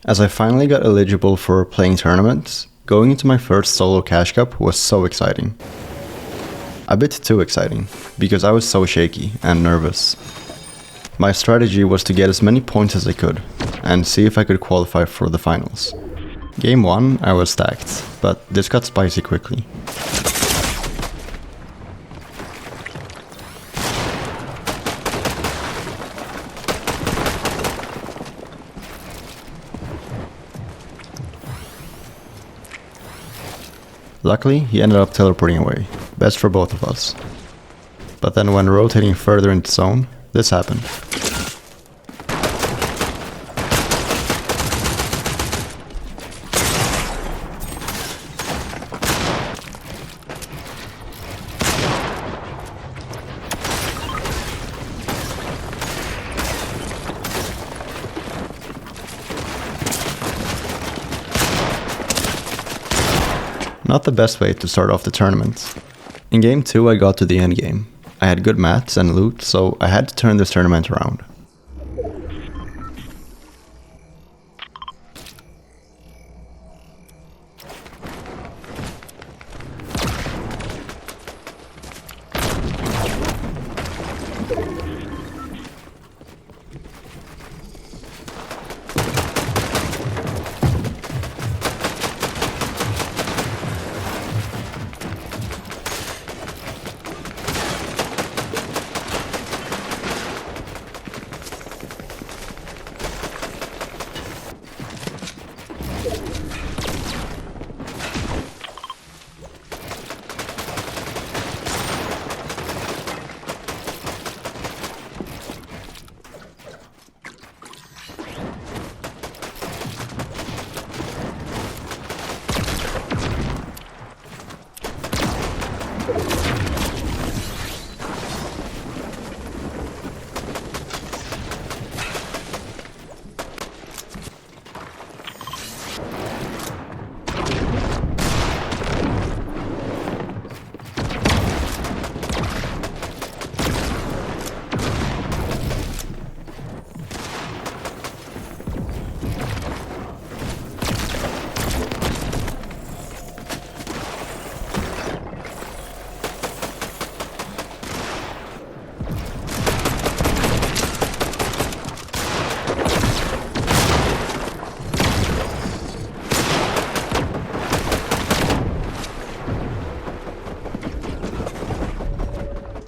As I finally got eligible for playing tournaments, going into my first solo Cash Cup was so exciting. A bit too exciting, because I was so shaky and nervous. My strategy was to get as many points as I could, and see if I could qualify for the finals. Game 1 I was stacked, but this got spicy quickly. Luckily, he ended up teleporting away, best for both of us. But then when rotating further into zone, this happened. Not the best way to start off the tournament. In game 2 I got to the end game. I had good mats and loot, so I had to turn this tournament around.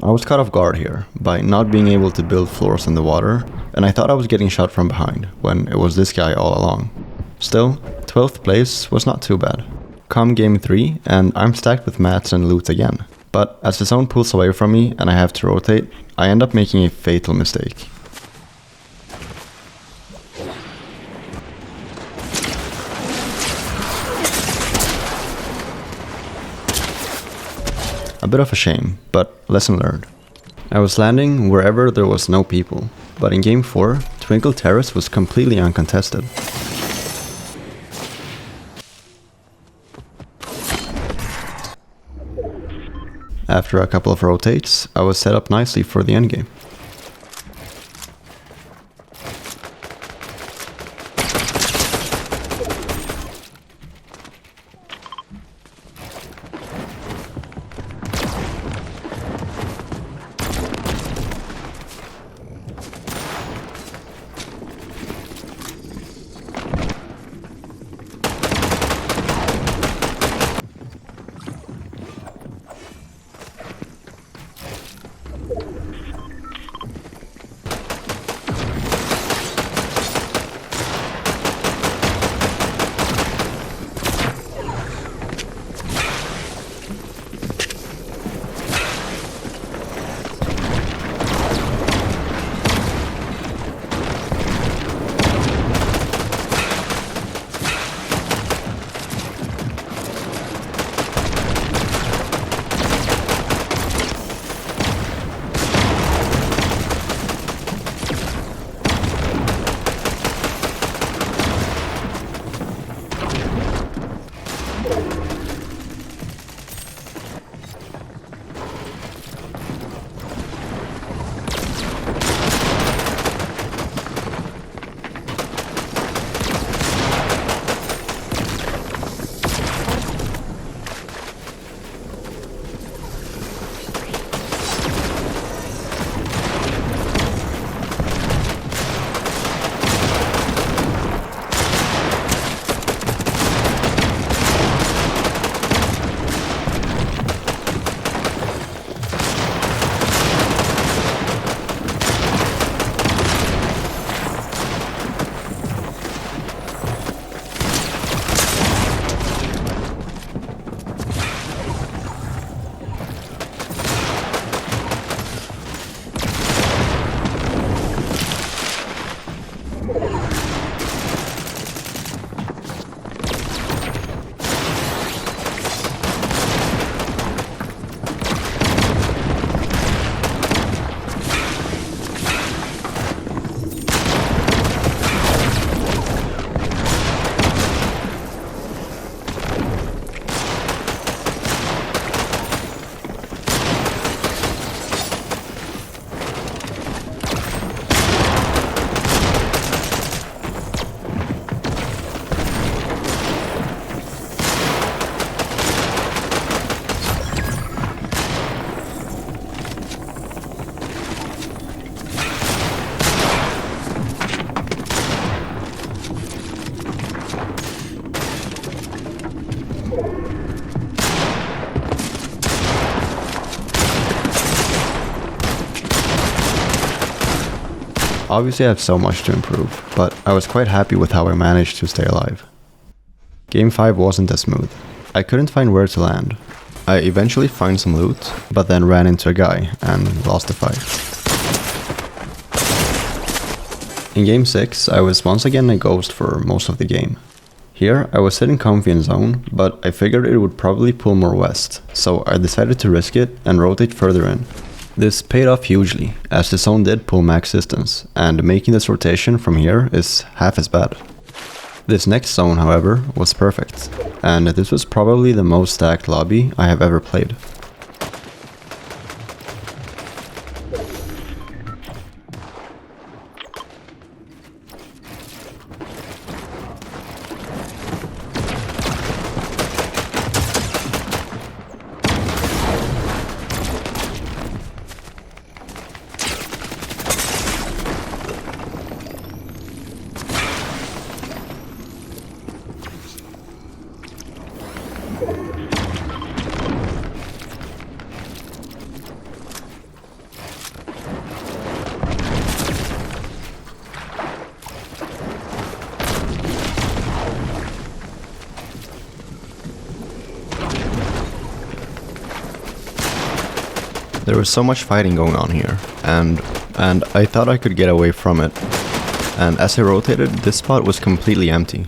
I was caught off guard here by not being able to build floors in the water, and I thought I was getting shot from behind when it was this guy all along. Still, 12th place was not too bad. Come game 3 and I'm stacked with mats and loot again. But as the zone pulls away from me and I have to rotate, I end up making a fatal mistake. A bit of a shame, but lesson learned. I was landing wherever there was no people, but in game 4, Twinkle Terrace was completely uncontested. After a couple of rotates, I was set up nicely for the endgame. Obviously I have so much to improve, but I was quite happy with how I managed to stay alive. Game 5 wasn't as smooth. I couldn't find where to land. I eventually found some loot, but then ran into a guy and lost the fight. In Game 6, I was once again a ghost for most of the game. Here, I was sitting comfy in zone, but I figured it would probably pull more west, so I decided to risk it and rotate further in. This paid off hugely, as the zone did pull max distance, and making this rotation from here is half as bad. This next zone, however, was perfect, and this was probably the most stacked lobby I have ever played. There was so much fighting going on here, and I thought I could get away from it. And as I rotated, this spot was completely empty.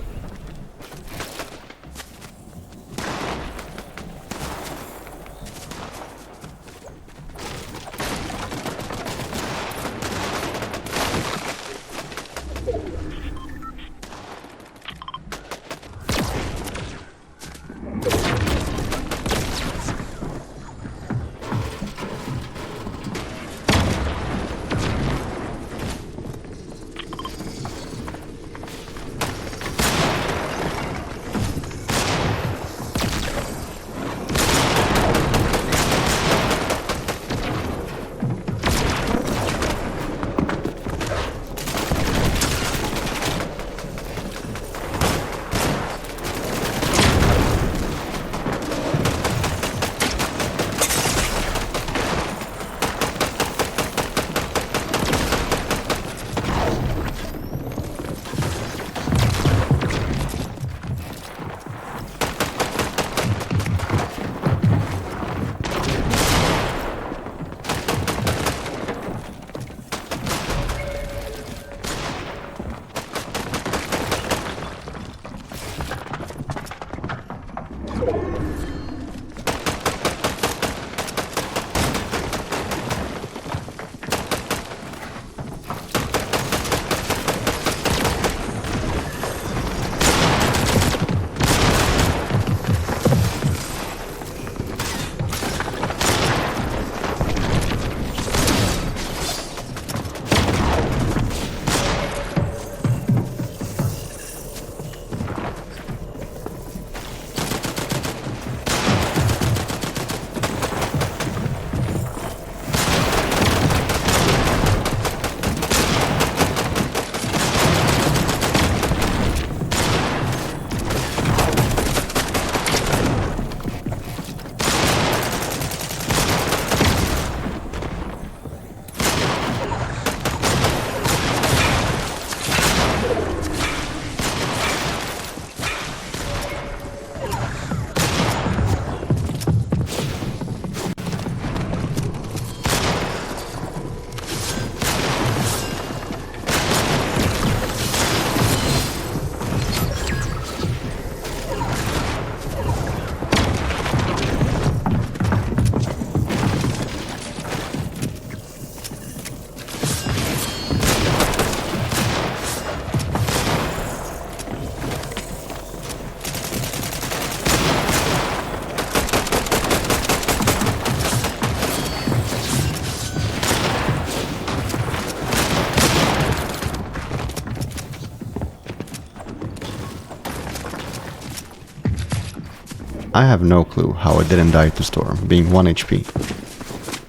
I have no clue how I didn't die to Storm, being 1 HP.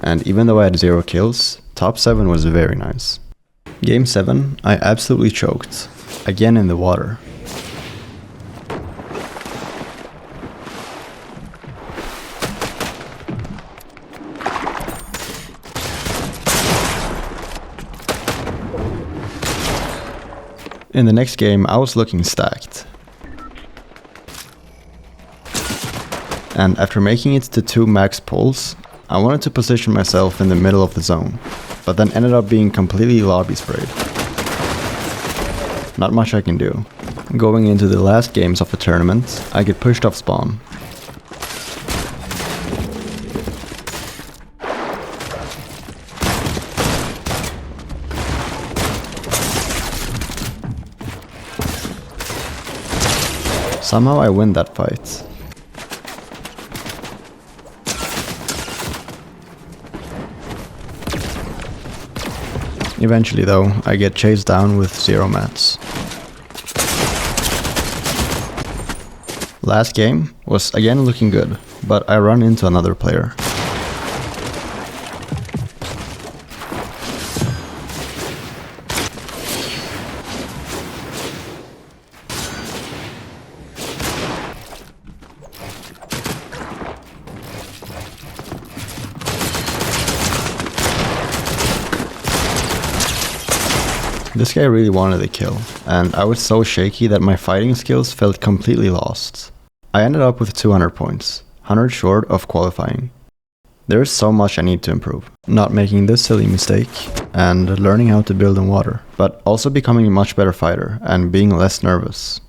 And even though I had 0 kills, top 7 was very nice. Game 7, I absolutely choked, again in the water. In the next game I was looking stacked. And after making it to 2 max pulls, I wanted to position myself in the middle of the zone, but then ended up being completely lobby sprayed. Not much I can do. Going into the last games of the tournament, I get pushed off spawn. Somehow I win that fight. Eventually though, I get chased down with 0 mats. Last game was again looking good, but I run into another player. This guy really wanted a kill, and I was so shaky that my fighting skills felt completely lost. I ended up with 200 points, 100 short of qualifying. There is so much I need to improve. Not making this silly mistake, and learning how to build in water, but also becoming a much better fighter and being less nervous.